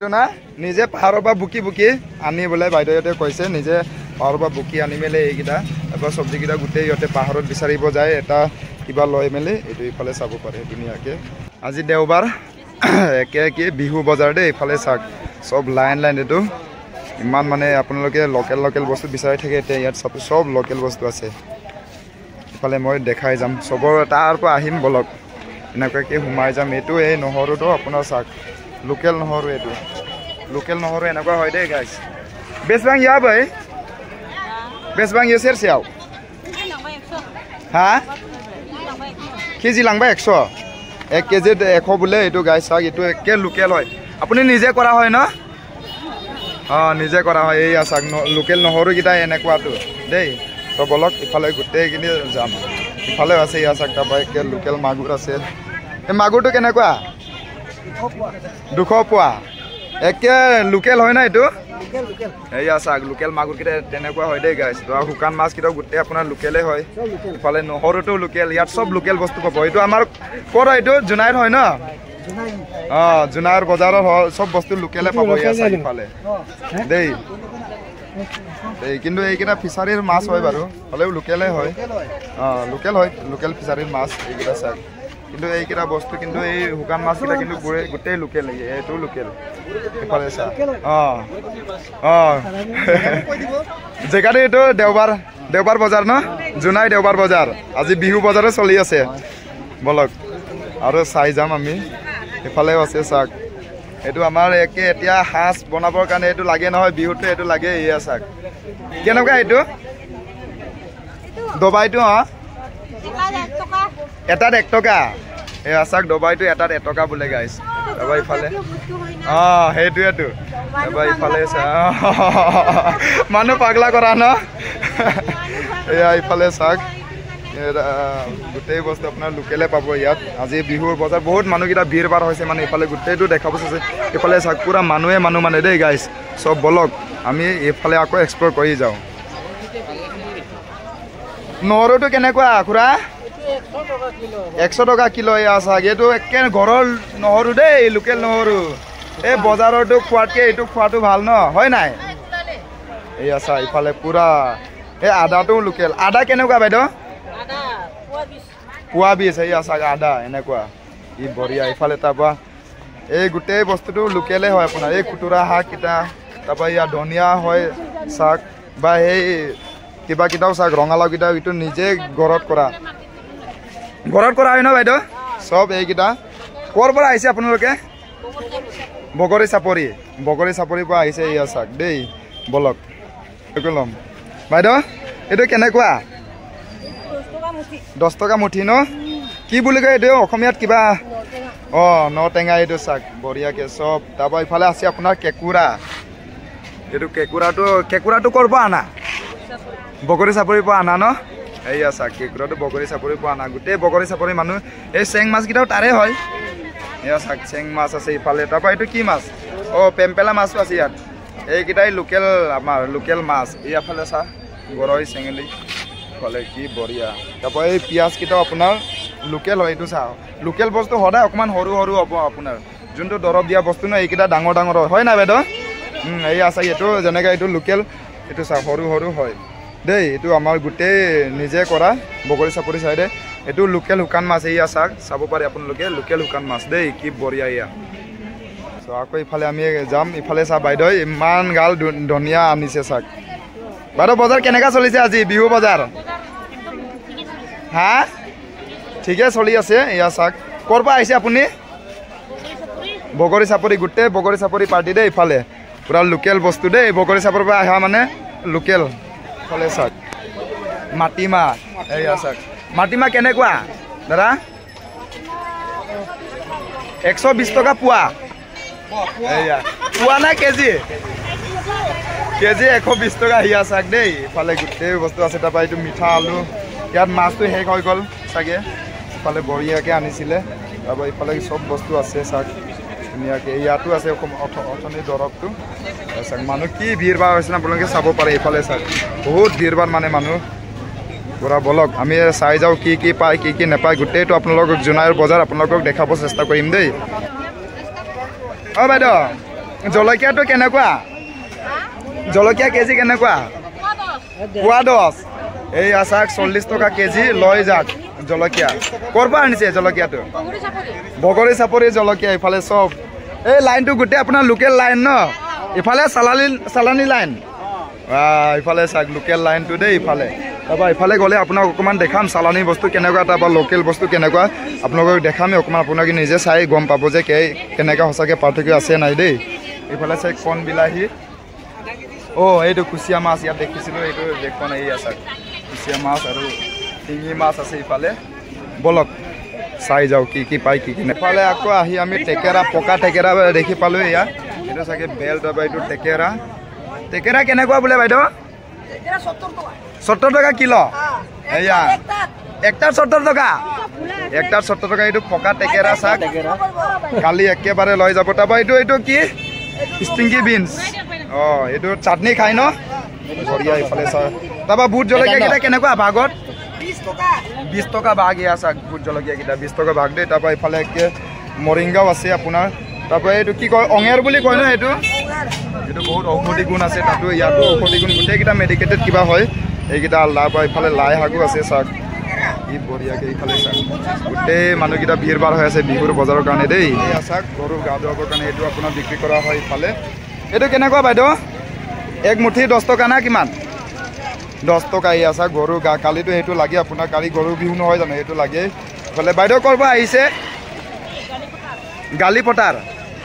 না নিজে পাহাৰৰ পৰা বুকি বুকি আনি বোলে বাইদেউহঁতে কৈছে নিজে পাহাৰৰ পৰা বুকি আনি মেলি এইকেইটা এবাৰ চব্জিকেইটা গোটেই ইহঁতে পাহাৰত বিচাৰিব যায় এটা কিবা লৈ মেলি এইটো ইফালে চাব পাৰে ধুনীয়াকৈ আজি দেওবাৰ একে বিহু বজাৰ দেই ইফালে চাওক চব লাইন লাইন এইটো ইমান মানে আপোনালোকে লোকেল বস্তু বিচাৰি থাকে এতিয়া ইয়াত চব লোকেল বস্তু আছে ইফালে মই দেখাই যাম চবৰ তাৰ পৰা আহিম বলক এনেকুৱাকৈ সোমাই যাম এইটো এই নহৰুটো আপোনাৰ চাওক লোকেল নহৰু এইটো লোকেল নহৰু এনেকুৱা হয় দেই গাইছ বেছবাং ইয়া ভাই বেছবাং ইয়ে সেরসিয়াও হা কেজি লাংবা 100 1 কেজি 100 বলে এইটো গাইছ চাওক এইটো একে লোকেল হয় আপুনি নিজে কৰা হয় ন নিজে কৰা হয় এই চাওক লোকেল নহৰু কিটা এনেকুৱাটো দেই তো বলক ইফালে গোটেইখিনি যাম ইফালে আছে ইয়া চাওক তাৰপৰা একে লোকেল মাগুৰ আছে এই মাগুৰটো কেনেকুৱা 200 পোৱা একে লোকেল হয় না এইটো এইয়া চাওক লোকেল মাগুৰ কিটা তেনেকুৱা হয় দেই গাইছ তো শুকান মাছ কিটা গোটেই আপোনাৰ লোকেলে হয় ইফালে নহৰুটো লোকেল ইয়াত সব লোকেল বস্তু পাব এইটো আমাৰ ক'ৰ এইটো জুনাইৰ হয় ন জুনাইৰ বজাৰৰ সব বস্তু লোকেলে পাব ইয়া চাওক ইফালে দেই কিন্তু এইকেইটা ফিচাৰীৰ মাছ হয় বাৰু হ'লেও লোকেলে হয় লোকেল ফিচাৰীৰ মাছ এইকেইটা চাওক কিন্তু এইকেইটা বস্তু কিন্তু এই শুকান মাছ কিটা কিন্তু গোটেই লোকেল এইটো লোকেল ইফালে চাওক জেগাটো এইটো দেওবাৰ বজাৰ ন জুনাই দেওবাৰ বজাৰ আজি বিহু বজাৰে চলি আছে বলক আৰু চাই যাম আমি ইফালেও আছে চাওক এইটো আমাৰ একে এতিয়া হাঁচ বনাবৰ কাৰণে এইটো লাগে নহয় বিহুতে এইটো লাগে এয়া চাওক কেনেকুৱা এইটো দবাইটো এটাত 1 টকা এয়া চাওক দবাইটো এটাত 1 টকা বোলে গাইছ তাৰপৰা ইফালে সেইটোৱেতো তাৰপৰা ইফালে মানুহ পাগলা কৰা ন এয়া ইফালে চাওক গোটেই বস্তু আপোনাৰ লোকেলে পাব ইয়াত আজি বিহুৰ বজাৰ বহুত মানুহকেইটা ভিৰ ভাৰ হৈছে মানে ইফালে গোটেইটো দেখাব চাইছে ইফালে চাওক পুৰা মানুহ মানে দেই গাইছ চব বলক আমি এইফালে আকৌ এক্সপ্ল'ৰ কৰি যাওঁ নহৰুটো কেনেকুৱা খুৰা 100 টকা কিলো এয়া চাওক এইটো একে ঘৰৰ নহৰু দেই লোকেল নহৰু এই বজাৰতো খোৱাতকৈ এইটো খোৱাটো ভাল ন হয় নাই এয়া চাওক ইফালে পুৰা এই আদাটো লোকেল আদা কেনেকুৱা বাইদেউ পোৱা 20 এয়া চাওক আদা এনেকুৱা ই বঢ়িয়া ইফালে তাৰপৰা এই গোটেই বস্তুটো লোকেলে হয় আপোনাৰ এই কুটুৰা শাককেইটা তাৰপৰা ইয়াত ধনিয়া হয় চাওক বা সেই কিবা কিটাও চাওক ৰঙালাওকেইটা এইটো নিজে ঘৰত কৰা হয় ন বাইদেউ চব এইকেইটা ক'ৰ পৰা আহিছে আপোনালোকে বগৰী চাপৰিৰ পৰা আহিছে এয়া চাওক দেই বলক ল'ম বাইদেউ এইটো কেনেকুৱা 10 টকা মুঠি ন কি বুলি কয় এইটো অসমীয়াত কিবা নটেঙা এইটো চাওক বঢ়িয়াকৈ চব তাৰপৰা ইফালে আছে আপোনাৰ কেঁকুৰা এইটো কেঁকুৰাটো ক'ৰ পৰা আনা বগৰী চাপৰিৰ পৰা আনা ন এইয়া চাওক কেঁকুৰাটো বগৰী চাপৰিৰ পৰা আনা গোটেই বগৰী চাপৰি মানুহ এই চেং মাছকেইটাও তাৰে হয় এয়া চাওক চেং মাছ আছে ইফালে তাৰপৰা এইটো কি মাছ পেম্পেলা মাছো আছে ইয়াত এইকেইটাই আমাৰ লোকেল মাছ এইফালে চাওক গৰৈ চেঙেলী ইফালে কি বঢ়িয়া তাৰপৰা এই পিঁয়াজকেইটাও আপোনাৰ লোকেল হয় এইটো চাওক লোকেল বস্তু সদায় অকণমান সৰু হ'ব আপোনাৰ যোনটো দৰৱ দিয়া বস্তু ন এইকেইটা ডাঙৰ হয় নাই বাইদেউ এই আছে এইটো যেনেকৈ এইটো লোকেল এইটো চাওক সৰু হয় দেই এইটো আমাৰ গোটেই নিজে কৰা বগৰী চাপৰি চাইডে এইটো লোকেল শুকান মাছ এয়া চাওক চাব পাৰে আপোনালোকে লোকেল শুকান মাছ দেই কি বঢ়িয়া এয়া চ' আকৌ ইফালে আমি যাম ইফালে চাওক বাইদেউ ইমান গাল ধনিয়া আনিছে চাওক বাইদেউ বজাৰ কেনেকুৱা চলিছে আজি বিহু বজাৰ হা ঠিকে চলি আছে এয়া চাওক ক'ৰ পৰা আহিছে আপুনি বগৰী চাপৰি গোটেই বগৰী চাপৰি পাৰ্টি দেই ইফালে পুৰা লোকেল বস্তু দেই বগৰী চাপৰিৰ পৰা অহা মানে লোকেল ইফালে চাওক মাটিমাহ এয়া চাওক মাটিমাহ কেনেকুৱা দাদা 120 টকা পোৱা এয়া পোৱা নাই কেজি 120 টকা হিয়া চাওক দেই ইফালে গোটেই বস্তু আছে তাৰপৰা এইটো মিঠা আলু ইয়াত মাছটো শেষ হৈ গ'ল চাগে ইফালে বঢ়িয়াকৈ আনিছিলে তাৰপৰা ইফালে চব বস্তু আছে চাওক ধুনীয়াকৈ ইয়াতো আছে অথনি দৰৱটো চাওক মানুহ কি ভিৰ ভাৰ হৈছে আপোনালোকে চাব পাৰে ইফালে চাওক বহুত ভিৰ ভাৰ মানে মানুহ পুৰা বলক আমি চাই যাওঁ কি পায় কি নাপায় গোটেইটো আপোনালোকক জুনাইৰ বজাৰ আপোনালোকক দেখাব চেষ্টা কৰিম দেই বাইদেউ জলকীয়াটো কেনেকুৱা জলকীয়া কেজি কেনেকুৱা পোৱা 10 এই আচাক 40 টকা কেজি লৈ যাক জলকীয়া ক'ৰ পৰা আনিছে জলকীয়াটো বগৰী চাপৰি জলকীয়া ইফালে সব এই লাইনটো গোটেই আপোনাৰ লোকেল লাইন ন ইফালে চালানি লাইন ইফালে চাক লোকেল লাইনটো দেই ইফালে তাৰপৰা ইফালে গ'লে আপোনাক অকণমান দেখাম চালানি বস্তু কেনেকুৱা তাৰপৰা লোকেল বস্তু কেনেকুৱা আপোনালোকক দেখামেই অকণমান আপোনালোকে নিজে চাই গম পাব যে কেনেকুৱা সঁচাকৈ পাৰ্থক্য আছে নাই দেই ইফালে চাই কণ বিলাহী এইটো কুচিয়া মাছ ইয়াত দেখিছিলোঁ এইটো দেখোন এই আছে কুচিয়া মাছ আৰু শিঙি মাছ আছে ইফালে বলক চাই যাওঁ কি পায় কি ইফালে আকৌ আহি আমি টেকেৰা পকা টেকেৰা দেখি পালোঁ ইয়াত এইটো চাগে বেল তাৰপৰা এইটো টেকেৰা কেনেকুৱা বোলে বাইদেউ 70 টকা কিলো এয়া একটাত 70 টকা একটাত 70 টকা এইটো পকা টেকেৰা চাক কালি একেবাৰে লৈ যাব তাৰপৰা এইটো কি ষ্টিংকি বিনছ এইটো চাটনি খাই ন বঢ়িয়া ইফালে চাওক তাৰপৰা বুট জলকীয়াকেইটা কেনেকুৱা ভাগত 20 টকা ভাগ ইয়া চাক বুট জলকীয়াকেইটা 20 টকা ভাগ দেই তাৰপৰা ইফালে একে মৰিংগাও আছে আপোনাৰ তাৰপৰা এইটো কি কয় অঙেৰ বুলি কয় ন এইটো বহুত ঔষধি গুণ আছে তাতো ইয়াতো ঔষধি গুণ গোটেইকেইটা মেডিকেটেড কিবা হয় এইকেইটা তাৰপৰা ইফালে লাই শাকো আছে চাক কি বঢ়িয়াকৈ ইফালে চাক গোটেই মানুহকেইটা ভিৰ ভাৰ হৈ আছে বিহুৰ বজাৰৰ কাৰণে দেই এয়া চাক গৰু গা ধুৱাবৰ কাৰণে এইটো আপোনাৰ বিক্ৰী কৰা হয় ইফালে এইটো কেনেকুৱা বাইদেউ এক মুঠি 10 টকা না কিমান 10 টকা এয়া চাক গৰু গা কালিতো সেইটো লাগে আপোনাৰ কালি গৰু বিহু নহয় জানো সেইটো লাগে ইফালে বাইদেউ ক'ৰ পৰা আহিছে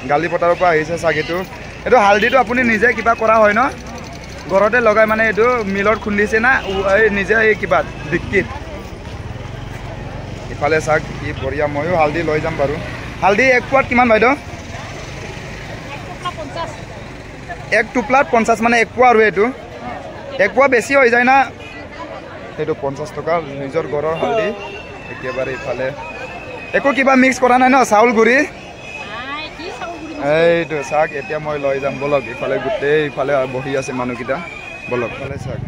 গালিপটাৰৰ পৰা আহিছে চাক এইটো হালধিটো আপুনি নিজে কিবা কৰা হয় ন ঘৰতে লগাই মানে এইটো মিলত খুন্দিছে না এই নিজে এই কিবা ডিক্কিত ইফালে চাক কি বঢ়িয়া ময়ো হালধি লৈ যাম বাৰু হালধি এক পোৱাত কিমান বাইদেউ এক টোপলাত 50 মানে এক পোৱা আৰু এইটো এক পোৱা বেছি হৈ যায় না সেইটো 50 টকা নিজৰ ঘৰৰ হালধি একেবাৰে ইফালে একো কিবা মিক্স কৰা নাই ন চাউল গুড়ি এইটো চাক এতিয়া মই লৈ যাম বলক ইফালে গোটেই ইফালে বহি আছে মানুহকেইটা বলক ইফালে চাক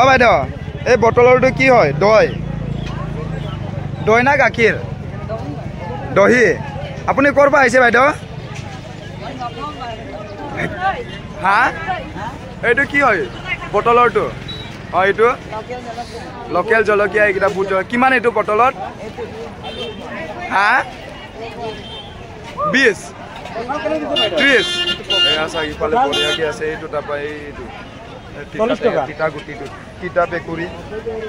বাইদেউ এই বটলৰটো কি হয় দৈ না গাখীৰ দহি আপুনি ক'ৰ পৰা আহিছে বাইদেউ হা এইটো কি হয় বটলৰটো এইটো লোকেল জলকীয়া এইকেইটা বুট কিমান এইটো বটলত হা 20 30 এয়া চাক ইফালে বঢ়িয়াকৈ আছে এইটো তাৰপৰা এইটো তিতা গুটিটো তিতা পেকুৰি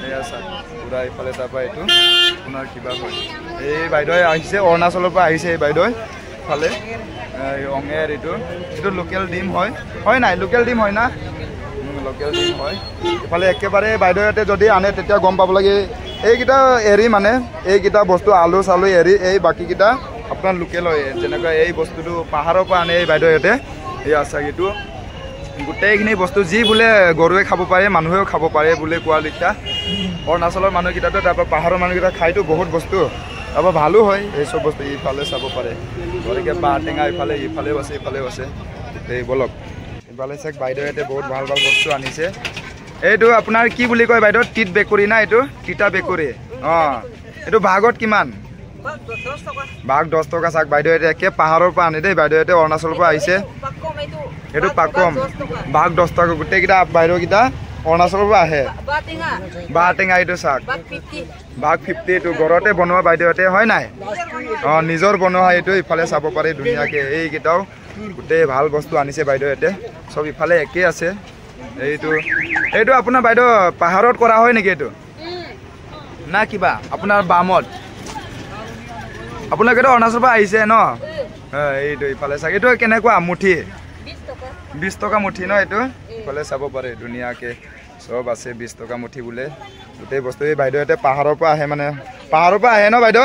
এয়া চাক পুৰা ইফালে তাৰপৰা এইটো আপোনাৰ কিবা হয় এই বাইদেউ আহিছে অৰুণাচলৰ পৰা আহিছে এই বাইদেউ ইফালে অঙেৰ এইটো লোকেল ডিম হয় নাই লোকেল ডিম হয় না লোকেল ডিম হয় ইফালে একেবাৰে বাইদেউহঁতে যদি আনে তেতিয়া গম পাব লাগে এইকেইটা এৰি মানে এইকেইটা বস্তু আলু চালু এৰি এই বাকীকেইটা আপোনাৰ লোকেল হয় যেনেকুৱা এই বস্তুটো পাহাৰৰ পৰা আনে এই বাইদেউহঁতে এই আছে এইটো গোটেইখিনি বস্তু যি বোলে গৰুৱে খাব পাৰে মানুহেও খাব পাৰে বুলি কোৱা লিখা অৰুণাচলৰ মানুহকেইটাতো তাৰপৰা পাহাৰৰ মানুহকেইটা খাইতো বহুত বস্তু তাৰপৰা ভালো হয় এই চব বস্তু ইফালে চাব পাৰে গতিকে বাঁহ টেঙা ইফালেও আছে এই বলক ইফালে চাওক বাইদেউহঁতে বহুত ভাল বস্তু আনিছে এইটো আপোনাৰ কি বুলি কয় বাইদেউ তিত বেকুৰি না এইটো তিতা বেকুৰি এইটো ভাগত কিমান ভাগ 10 টকা চাওক বাইদেউহঁতে একে পাহাৰৰ পৰা আনে দেই বাইদেউহঁতে অৰুণাচলৰ পৰা আহিছে এইটো পাকম ভাগ 10 টকা গোটেইকেইটা বাইদেউকেইটা অৰুণাচলৰ পৰা আহে বাঁহ টেঙা এইটো চাওক ভাগ 50 এইটো ঘৰতে বনোৱা বাইদেউহঁতে হয় নাই নিজৰ বনোৱা এইটো ইফালে চাব পাৰে ধুনীয়াকৈ এইকেইটাও গোটেই ভাল বস্তু আনিছে বাইদেউহঁতে চব ইফালে একেই আছে এইটো আপোনাৰ বাইদেউ পাহাৰত কৰা হয় নেকি এইটো না কিবা আপোনাৰ বামত আপোনালোকেতো অৰুণাচলৰ পৰা আহিছে ন এইটো ইফালে চাওক এইটো কেনেকুৱা মুঠি 20 টকা মুঠি ন এইটো ইফালে চাব পাৰে ধুনীয়াকৈ চব আছে 20 টকা মুঠি বোলে গোটেই বস্তু এই বাইদেউহঁতে পাহাৰৰ পৰা আহে মানে পাহাৰৰ পৰা আহে ন বাইদেউ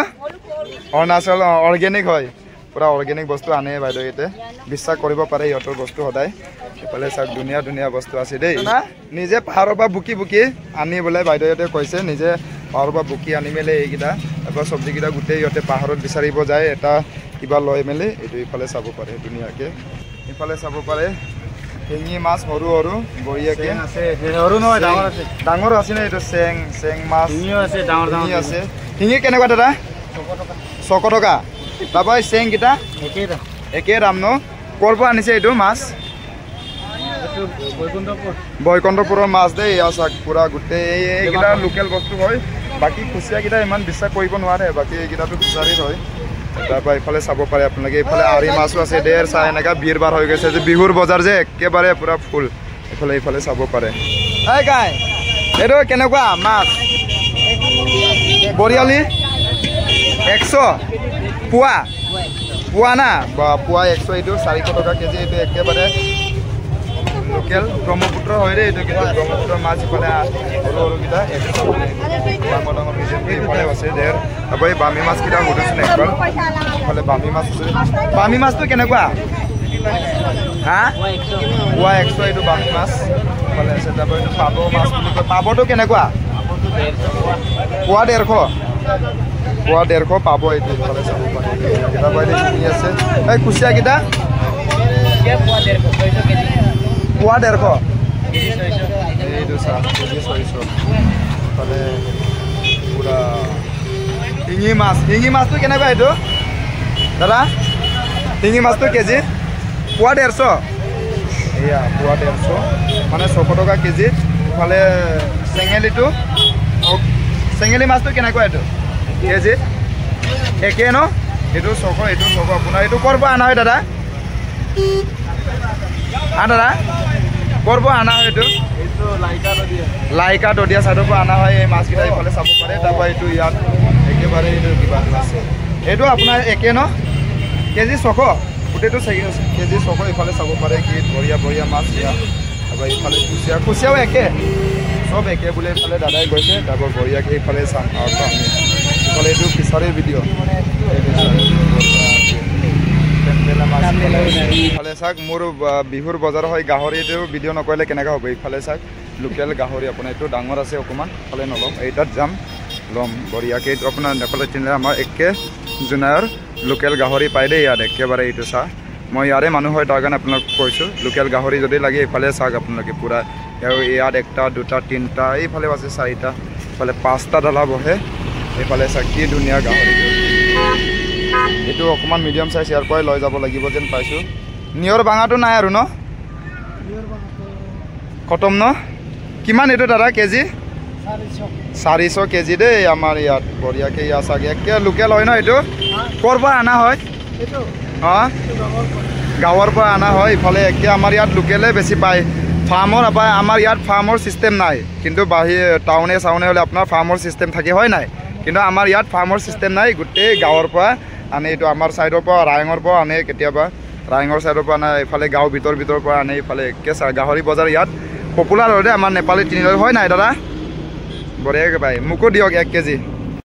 অৰুণাচল অৰ্গেনিক হয় পুৰা অৰ্গেনিক বস্তু আনে বাইদেউহঁতে বিশ্বাস কৰিব পাৰে ইহঁতৰ বস্তু সদায় ইফালে চাওক ধুনীয়া বস্তু আছে দেই নিজে পাহাৰৰ পৰা বুকি আনি বোলে বাইদেউহঁতে কৈছে নিজে পাহাৰৰ পৰা বুকি আনি মেলি এইকেইটা তাৰপৰা চব্জিকেইটা গোটেই ইহঁতে পাহাৰত বিচাৰিব যায় এটা কিবা লৈ মেলি এইটো ইফালে চাব পাৰে ধুনীয়াকৈ ইফালে চাব পাৰে শিঙি মাছ সৰু বঢ়িয়াকৈ ডাঙৰ আছে নে এইটো চেং মাছ শিঙি আছে শিঙি কেনেকুৱা দাদা 100 টকা তাৰপৰা চেংকেইটা একেই দাম ন ক'ৰ পৰা আনিছে এইটো মাছ বৈকুণ্ঠপুৰৰ মাছ দেই এয়া চাওক পুৰা গোটেই এইকেইটা লোকেল বস্তু হয় বাকী কুচিয়াকেইটা ইমান বিশ্বাস কৰিব নোৱাৰে বাকী এইকেইটাটো বিচাৰিৰ হয় তাৰপৰা এইফালে চাব পাৰে আপোনালোকে এইফালে আৰি মাছো আছে ডেৰ চাহ এনেকুৱা ভিৰ বাৰ হৈ গৈছে যে বিহুৰ বজাৰ যে একেবাৰে পুৰা ফুল এইফালে চাব পাৰে এই গাই এইটো কেনেকুৱা মাছ বৰিয়ালি 100 পোৱা না বা পোৱা 100 এইটো 400 টকা কেজি এইটো একেবাৰে লোকেল ব্ৰহ্মপুত্ৰ হয় দেই এইটো কিন্তু ব্ৰহ্মপুত্ৰৰ মাছ ইফালে সৰু সৰুকেইটা ডাঙৰ ডাঙৰ ইফালে আছে ডেৰ তাৰপৰা এই বামী মাছকেইটা সুধিছোন একবাৰ ইফালে বামী মাছ আছে বামী মাছটো কেনেকুৱা হা পোৱা 100 এইটো বামী মাছ ইফালে আছে তাৰপৰা এইটো পাভ মাছ বুলি কয় পাভটো কেনেকুৱা পোৱা 150 পাব এইটো ইফালে চাব পাৰে তাৰপৰা এইখিনি আছে এই কুচিয়াকেইটা পোৱা 150 এইটো চাহ কেজি 600 ইফালে পুৰা শিঙি মাছটো কেনেকুৱা এইটো দাদা শিঙি মাছটো কেজি পোৱা 150 এয়া পোৱা 150 মানে 600 টকা কেজি ইফালে চেঙেলী মাছটো কেনেকুৱা এইটো কেজি একে ন এইটো 600 এইটো 600 আপোনাৰ এইটো ক'ৰ পৰা অনা হয় দাদা দাদা ক'ৰ পৰা অনা হয় এইটো লাইকা দদিয়া চাইডৰ পৰা অনা হয় এই মাছকেইটা এইফালে চাব পাৰে তাৰপৰা এইটো ইয়াত একেবাৰে এইটো কিবা আছে এইটো আপোনাৰ একে ন কেজি 600 গোটেইটো কেজি 600 ইফালে চাব পাৰে কি বঢ়িয়া মাছ ইয়াত তাৰপৰা ইফালে কুচিয়াও একে চব একে বুলি এইফালে দাদাই গৈছে তাৰপৰা বঢ়িয়াকৈ এইফালে চাম আৰু আমি ইফালে এইটো ফিচাৰীৰ ভিডিঅ' ইফালে চাওক মোৰ বিহুৰ বজাৰ হয় গাহৰিটো ভিডিঅ' নকৰিলে কেনেকৈ হ'ব ইফালে চাওক লোকেল গাহৰি আপোনাৰ এইটো ডাঙৰ আছে অকণমান ইফালে নল'ম এইটাত যাম ল'ম বঢ়িয়াকৈ এইটো আপোনাৰ নেপালত চিনিলে আমাৰ একে জোনায়ৰ লোকেল গাহৰি পাই দেই ইয়াত একেবাৰে এইটো চাহ মই ইয়াৰে মানুহ হয় তাৰ কাৰণে আপোনাক কৈছোঁ লোকেল গাহৰি যদি লাগে এইফালে চাওক আপোনালোকে পূৰা ইয়াত 1টা 2টা 3টা এইফালে আছে 4টা ইফালে 5টা ডালা বহে এইফালে চাওক কি ধুনীয়া গাহৰিটো এইটো অকণমান মিডিয়াম চাইজ ইয়াৰ পৰাই লৈ যাব লাগিব যেন পাইছোঁ নিয়ৰ ভাঙাটো নাই আৰু ন খতম ন কিমান এইটো দাদা কেজি 400 কেজি দেই আমাৰ ইয়াত বঢ়িয়াকৈ ইয়াত চাগে একে লোকেল হয় ন এইটো ক'ৰ পৰা অনা হয় অঁ গাঁৱৰ পৰা অনা হয় ইফালে একে আমাৰ ইয়াত লোকেলে বেছি পায় ফাৰ্মৰ নাপায় আমাৰ ইয়াত ফাৰ্মৰ ছিষ্টেম নাই কিন্তু টাউনে চাউনে হ'লে আপোনাৰ ফাৰ্মৰ ছিষ্টেম থাকে হয় নাই কিন্তু আমাৰ ইয়াত ফাৰ্মৰ ছিষ্টেম নাই গোটেই গাঁৱৰ পৰা আনে এইটো আমাৰ ছাইডৰ পৰা ৰায়ঙৰ পৰা আনে কেতিয়াবা ৰায়ঙৰ ছাইডৰ পৰা আনে এইফালে গাঁও ভিতৰৰ পৰা আনে এইফালে একে গাহৰি বজাৰ ইয়াত পপুলাৰ হয় দেই আমাৰ নেপালী তিনিআলি হয় নাই দাদা বঢ়িয়াকৈ পায় মোকো দিয়ক 1 কেজি